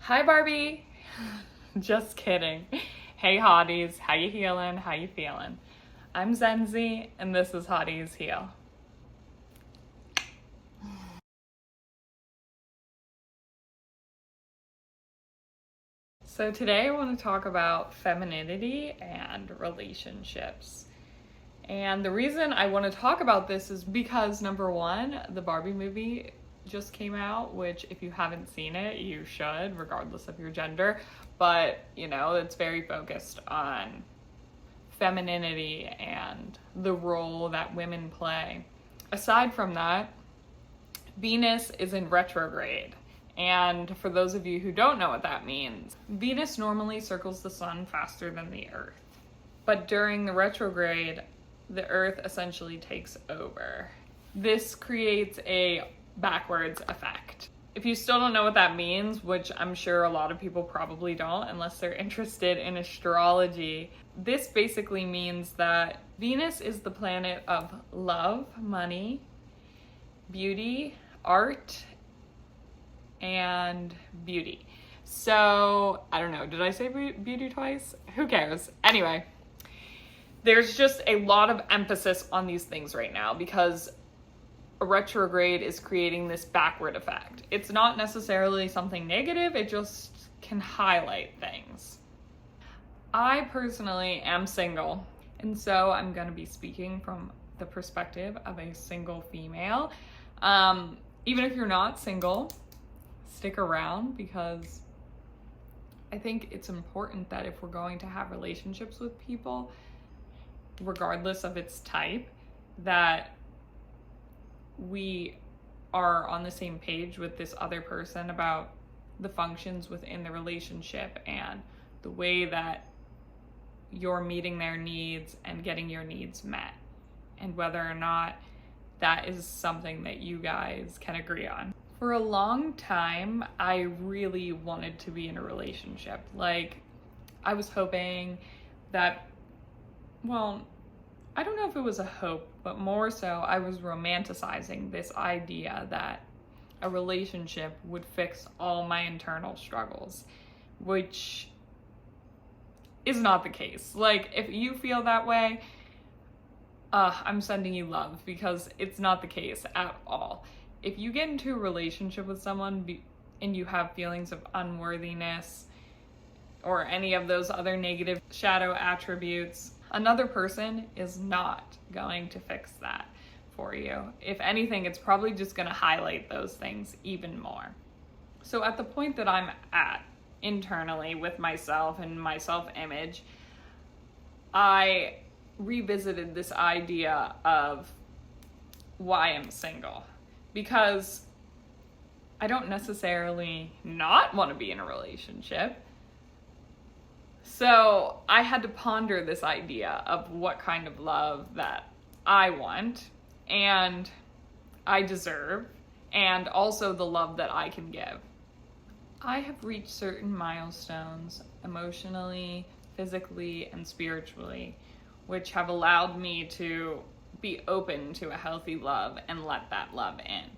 Hi Barbie. Just kidding. Hey hotties, how you healing? How you feeling? I'm Zenzi and this is Hotties Heal. So today I want to talk about femininity and relationships. And the reason I want to talk about this is because number one, the Barbie movie just came out, which if you haven't seen it, you should, regardless of your gender. But, it's very focused on femininity and the role that women play. Aside from that, Venus is in retrograde. And for those of you who don't know what that means, Venus normally circles the sun faster than the Earth. But during the retrograde, the Earth essentially takes over. This creates a backwards effect. If you still don't know what that means, which I'm sure a lot of people probably don't unless they're interested in astrology, this basically means that Venus is the planet of love, money, beauty, art, and beauty. So, I don't know, did I say beauty twice? Who cares? Anyway, there's just a lot of emphasis on these things right now because a retrograde is creating this backward effect. It's not necessarily something negative, it just can highlight things. I personally am single, and so I'm going to be speaking from the perspective of a single female. Even if you're not single, stick around because I think it's important that if we're going to have relationships with people, regardless of its type, that we are on the same page with this other person about the functions within the relationship and the way that you're meeting their needs and getting your needs met, and whether or not that is something that you guys can agree on. For a long time, I really wanted to be in a relationship. I was hoping that, I don't know if it was a hope, but more so I was romanticizing this idea that a relationship would fix all my internal struggles, which is not the case. If you feel that way, I'm sending you love because it's not the case at all. If you get into a relationship with someone and you have feelings of unworthiness or any of those other negative shadow attributes, another person is not going to fix that for you. If anything, it's probably just going to highlight those things even more. So at the point that I'm at internally with myself and my self-image, I revisited this idea of why I'm single. Because I don't necessarily not want to be in a relationship. So I had to ponder this idea of what kind of love that I want and I deserve, and also the love that I can give. I have reached certain milestones emotionally, physically, and spiritually, which have allowed me to be open to a healthy love and let that love in.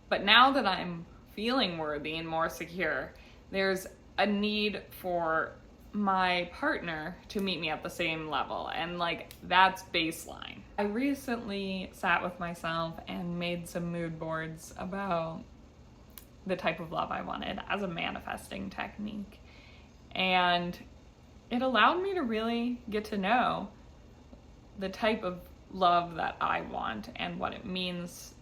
But now that I'm feeling worthy and more secure, there's a need for my partner to meet me at the same level, and that's baseline. I recently sat with myself and made some mood boards about the type of love I wanted as a manifesting technique, and it allowed me to really get to know the type of love that I want and what it means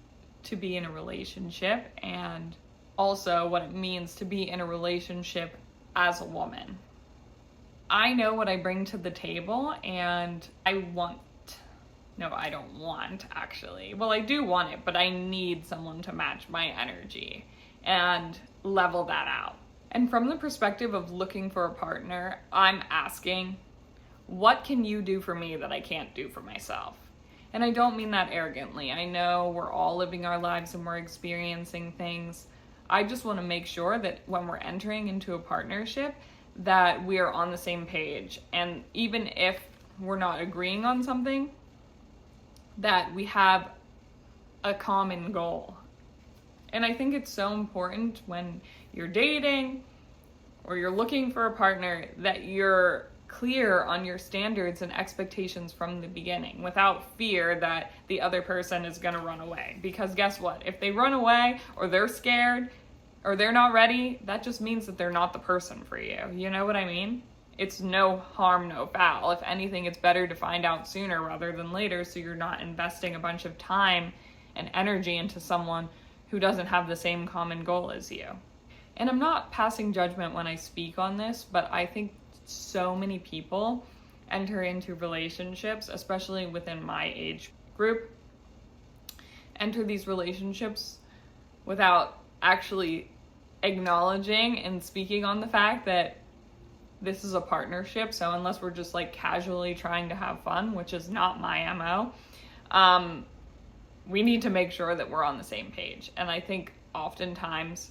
to be in a relationship, and also what it means to be in a relationship as a woman. I know what I bring to the table, and I don't want actually. Well, I do want it, but I need someone to match my energy and level that out. And from the perspective of looking for a partner, I'm asking, what can you do for me that I can't do for myself? And I don't mean that arrogantly. I know we're all living our lives and we're experiencing things. I just want to make sure that when we're entering into a partnership, that we are on the same page. And even if we're not agreeing on something, that we have a common goal. And I think it's so important when you're dating or you're looking for a partner, that you're clear on your standards and expectations from the beginning without fear that the other person is going to run away. Because guess what? If they run away or they're scared or they're not ready, that just means that they're not the person for you. You know what I mean? It's no harm, no foul. If anything, it's better to find out sooner rather than later, so you're not investing a bunch of time and energy into someone who doesn't have the same common goal as you. And I'm not passing judgment when I speak on this, but I think so many people enter into relationships, especially within my age group, enter these relationships without actually acknowledging and speaking on the fact that this is a partnership. So unless we're just like casually trying to have fun, which is not my MO, we need to make sure that we're on the same page. And I think oftentimes,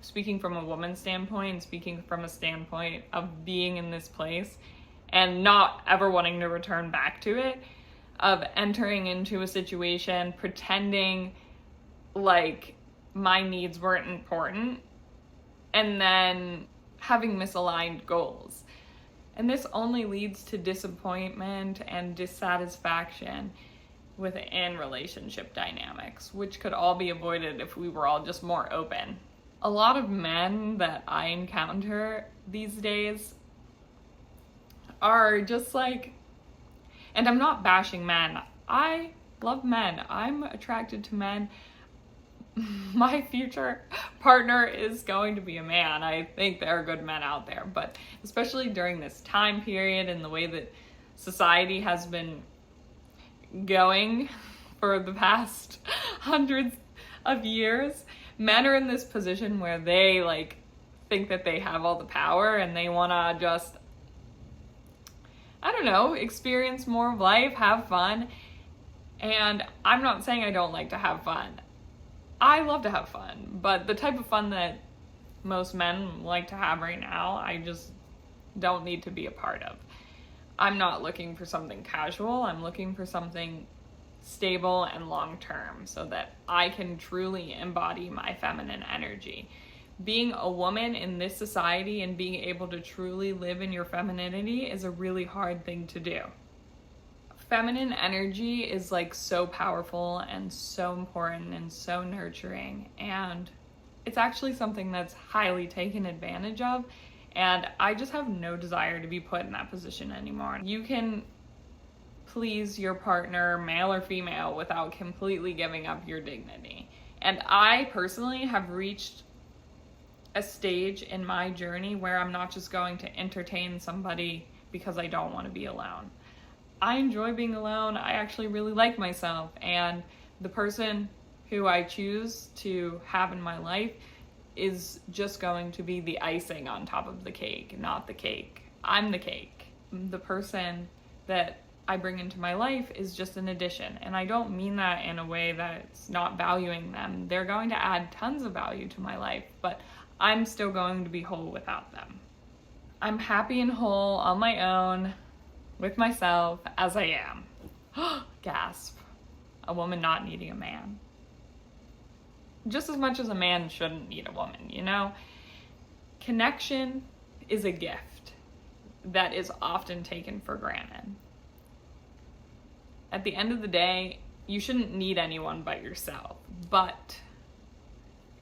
speaking from a woman's standpoint, speaking from a standpoint of being in this place and not ever wanting to return back to it, of entering into a situation, pretending like my needs weren't important, and then having misaligned goals. And this only leads to disappointment and dissatisfaction within relationship dynamics, which could all be avoided if we were all just more open. A lot of men that I encounter these days are just like, and I'm not bashing men. I love men. I'm attracted to men. My future partner is going to be a man. I think there are good men out there, but especially during this time period and the way that society has been going for the past hundreds of years, men are in this position where they like think that they have all the power and they want to just, I don't know, experience more of life, have fun. And I'm not saying I don't like to have fun. I love to have fun, but the type of fun that most men like to have right now, I just don't need to be a part of. I'm not looking for something casual. I'm looking for something stable and long-term so that I can truly embody my feminine energy. Being a woman in this society and being able to truly live in your femininity is a really hard thing to do. Feminine energy is like so powerful and so important and so nurturing, and it's actually something that's highly taken advantage of, and I just have no desire to be put in that position anymore. You can please your partner, male or female, without completely giving up your dignity. And I personally have reached a stage in my journey where I'm not just going to entertain somebody because I don't want to be alone. I enjoy being alone. I actually really like myself, and the person who I choose to have in my life is just going to be the icing on top of the cake, not the cake. I'm the cake. The person that I bring into my life is just an addition, and I don't mean that in a way that's not valuing them. They're going to add tons of value to my life, but I'm still going to be whole without them. I'm happy and whole on my own, with myself, as I am. Gasp. A woman not needing a man. Just as much as a man shouldn't need a woman, you know? Connection is a gift that is often taken for granted. At the end of the day, you shouldn't need anyone but yourself, but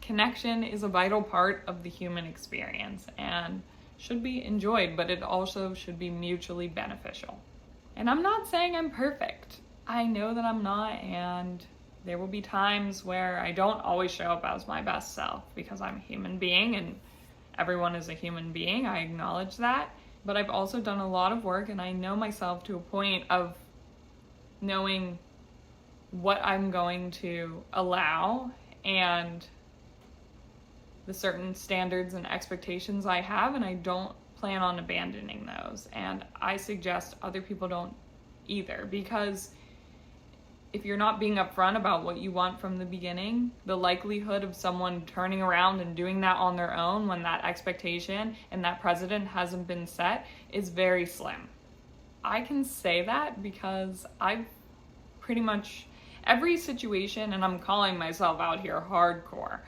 connection is a vital part of the human experience and should be enjoyed, but it also should be mutually beneficial. And I'm not saying I'm perfect. I know that I'm not, and there will be times where I don't always show up as my best self because I'm a human being and everyone is a human being. I acknowledge that. But I've also done a lot of work, and I know myself to a point of knowing what I'm going to allow and the certain standards and expectations I have, and I don't plan on abandoning those. And I suggest other people don't either, because if you're not being upfront about what you want from the beginning, the likelihood of someone turning around and doing that on their own when that expectation and that precedent hasn't been set is very slim. I can say that because I've pretty much every situation, and I'm calling myself out here hardcore,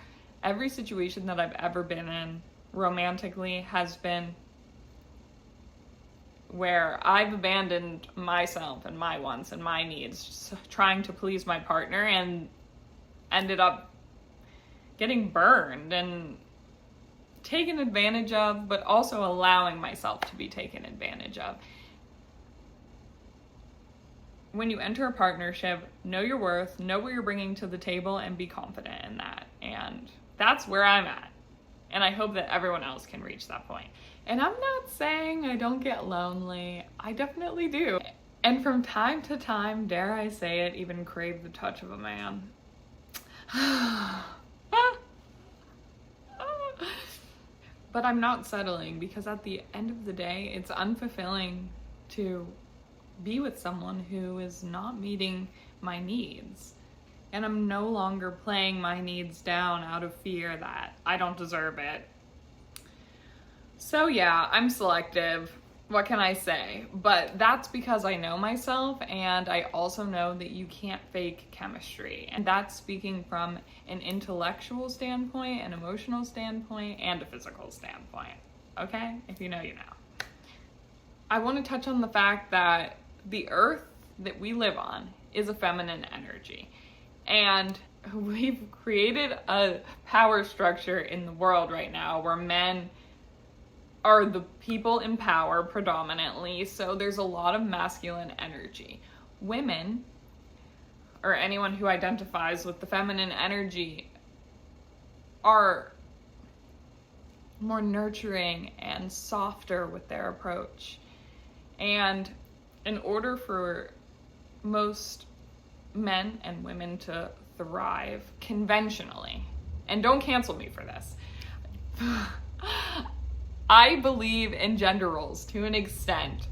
every situation that I've ever been in romantically has been where I've abandoned myself and my wants and my needs, just trying to please my partner, and ended up getting burned and taken advantage of, but also allowing myself to be taken advantage of. When you enter a partnership, know your worth, know what you're bringing to the table, and be confident in that. And that's where I'm at. And I hope that everyone else can reach that point. And I'm not saying I don't get lonely. I definitely do. And from time to time, dare I say it, even crave the touch of a man. But I'm not settling, because at the end of the day, it's unfulfilling to be with someone who is not meeting my needs. And I'm no longer playing my needs down out of fear that I don't deserve it. So yeah, I'm selective. What can I say? But that's because I know myself, and I also know that you can't fake chemistry. And that's speaking from an intellectual standpoint, an emotional standpoint, and a physical standpoint. Okay? If you know, you know. I want to touch on the fact that the earth that we live on is a feminine energy. And we've created a power structure in the world right now where men are the people in power predominantly, so there's a lot of masculine energy. Women, or anyone who identifies with the feminine energy, are more nurturing and softer with their approach. And in order for most men and women to thrive conventionally, and don't cancel me for this, I believe in gender roles to an extent.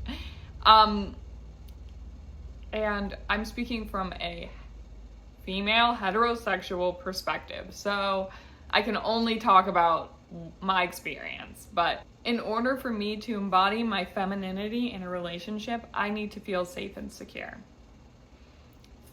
And I'm speaking from a female heterosexual perspective, so I can only talk about my experience. But in order for me to embody my femininity in a relationship, I need to feel safe and secure.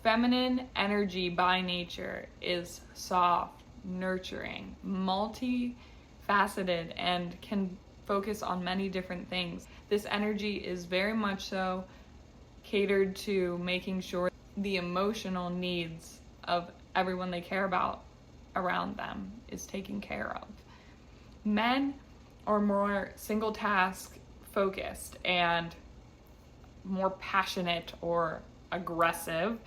Feminine energy by nature is soft, nurturing, multifaceted, and can focus on many different things. This energy is very much so catered to making sure the emotional needs of everyone they care about around them is taken care of. Men are more single task focused and more passionate or aggressive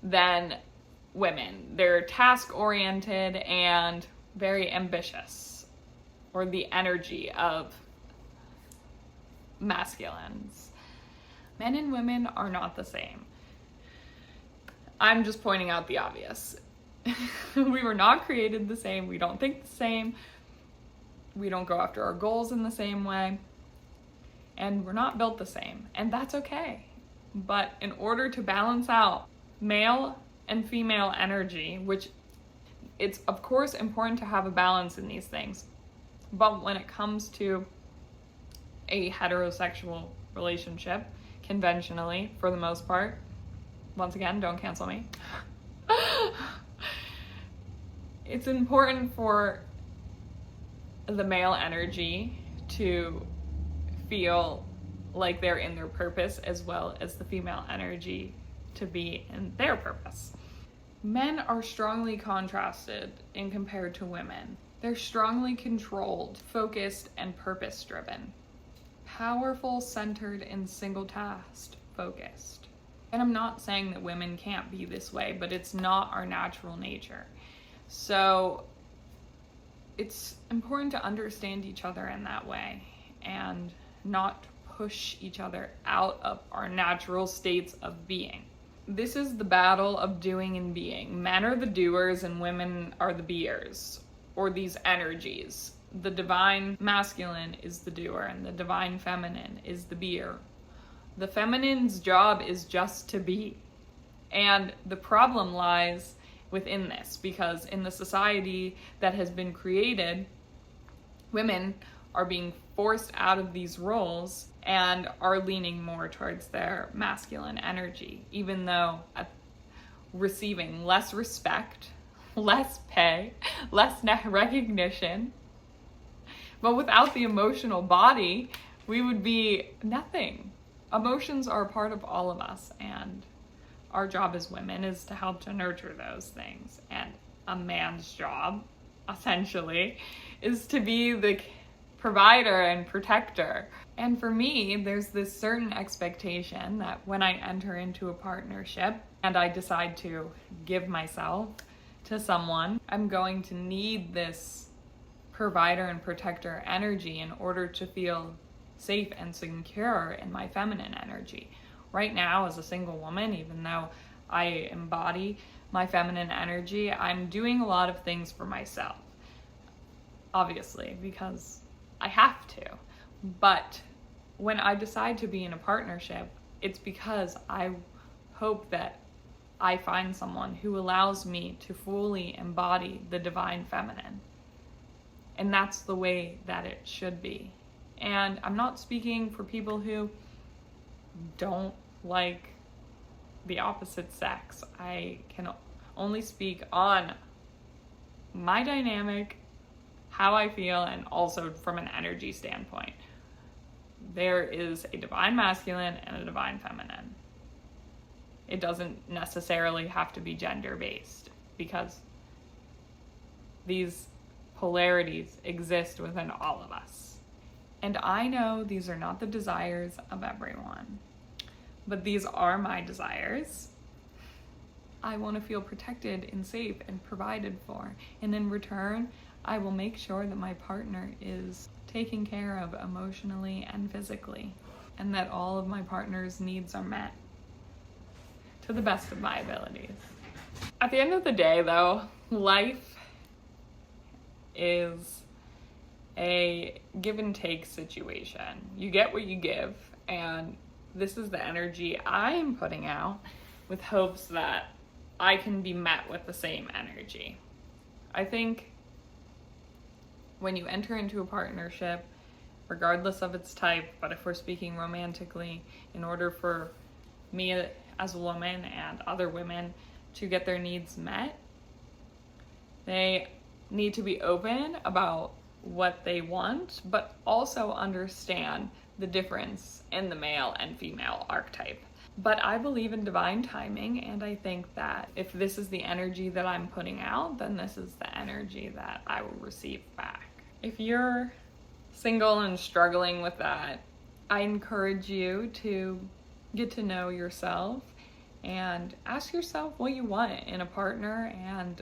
than women. They're task oriented and very ambitious, or the energy of masculines. Men and women are not the same. I'm just pointing out the obvious. We were not created the same. We don't think the same. We don't go after our goals in the same way. And we're not built the same. And that's okay. But in order to balance out male and female energy, which it's of course important to have a balance in these things, but when it comes to a heterosexual relationship, conventionally, for the most part, once again, don't cancel me, it's important for the male energy to feel like they're in their purpose, as well as the female energy to be in their purpose. Men are strongly contrasted in compared to women. They're strongly controlled, focused, and purpose-driven. Powerful, centered, and single-tasked focused. And I'm not saying that women can't be this way, but it's not our natural nature. So it's important to understand each other in that way and not push each other out of our natural states of being. This is the battle of doing and being. Men are the doers and women are the beers, or these energies. The divine masculine is the doer and the divine feminine is the beer. The feminine's job is just to be. And the problem lies within this, because in the society that has been created, women are being forced out of these roles and are leaning more towards their masculine energy, even though receiving less respect, less pay, less recognition But without the emotional body, we would be nothing. Emotions are a part of all of us, and our job as women is to help to nurture those things. And a man's job, essentially, is to be the provider and protector. And for me, there's this certain expectation that when I enter into a partnership and I decide to give myself to someone, I'm going to need this provider and protector energy in order to feel safe and secure in my feminine energy. Right now, as a single woman, even though I embody my feminine energy, I'm doing a lot of things for myself, obviously, because I have to. But when I decide to be in a partnership, it's because I hope that I find someone who allows me to fully embody the divine feminine. And that's the way that it should be. And I'm not speaking for people who don't like the opposite sex. I can only speak on my dynamic, how I feel, and also from an energy standpoint. There is a divine masculine and a divine feminine. It doesn't necessarily have to be gender-based, because these polarities exist within all of us. And I know these are not the desires of everyone, but these are my desires. I want to feel protected and safe and provided for. And in return, I will make sure that my partner is taken care of emotionally and physically, and that all of my partner's needs are met to the best of my abilities. At the end of the day, though, life is a give and take situation. You get what you give, and this is the energy I'm putting out with hopes that I can be met with the same energy. I think when you enter into a partnership, regardless of its type, but if we're speaking romantically, in order for me as a woman and other women to get their needs met, they need to be open about what they want, but also understand the difference in the male and female archetype. But I believe in divine timing, and I think that if this is the energy that I'm putting out, then this is the energy that I will receive back. If you're single and struggling with that, I encourage you to get to know yourself and ask yourself what you want in a partner and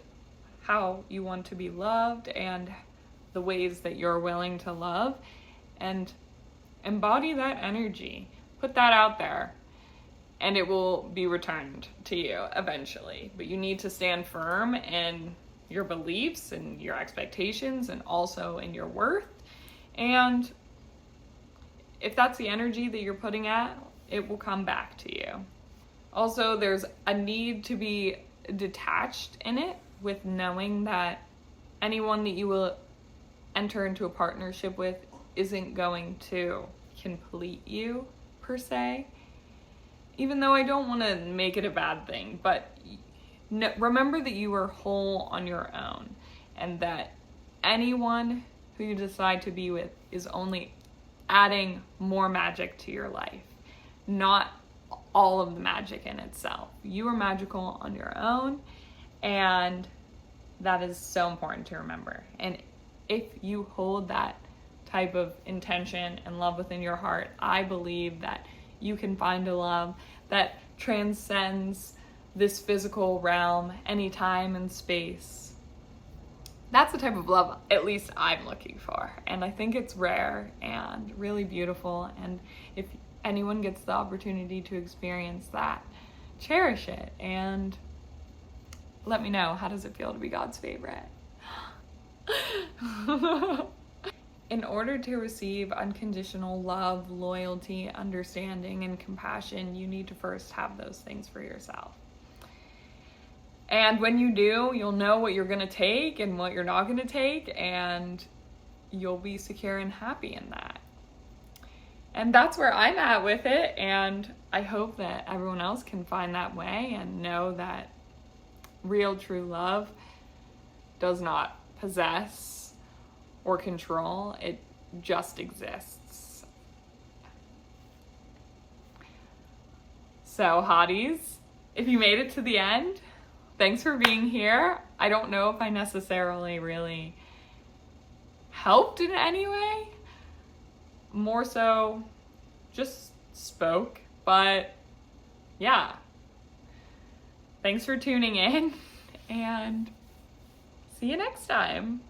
how you want to be loved and the ways that you're willing to love, and embody that energy. Put that out there, and it will be returned to you eventually. But you need to stand firm in your beliefs and your expectations, and also in your worth. And if that's the energy that you're putting out, it will come back to you. Also, there's a need to be detached in it, with knowing that anyone that you will enter into a partnership with isn't going to complete you per se. Even though I don't want to make it a bad thing, but remember that you are whole on your own, and that anyone who you decide to be with is only adding more magic to your life, not all of the magic in itself. You are magical on your own, and that is so important to remember. And if you hold that type of intention and love within your heart, I believe that you can find a love that transcends this physical realm, any time and space. That's the type of love at least I'm looking for, and I think it's rare and really beautiful. And if anyone gets the opportunity to experience that, cherish it and let me know, how does it feel to be God's favorite? In order to receive unconditional love, loyalty, understanding, and compassion, you need to first have those things for yourself. And when you do, you'll know what you're going to take and what you're not going to take, and you'll be secure and happy in that. And that's where I'm at with it, and I hope that everyone else can find that way and know that real, true love does not possess or control. It just exists. So hotties, if you made it to the end, thanks for being here. I don't know if I necessarily really helped in any way. More so just spoke, but yeah. Thanks for tuning in, and see you next time.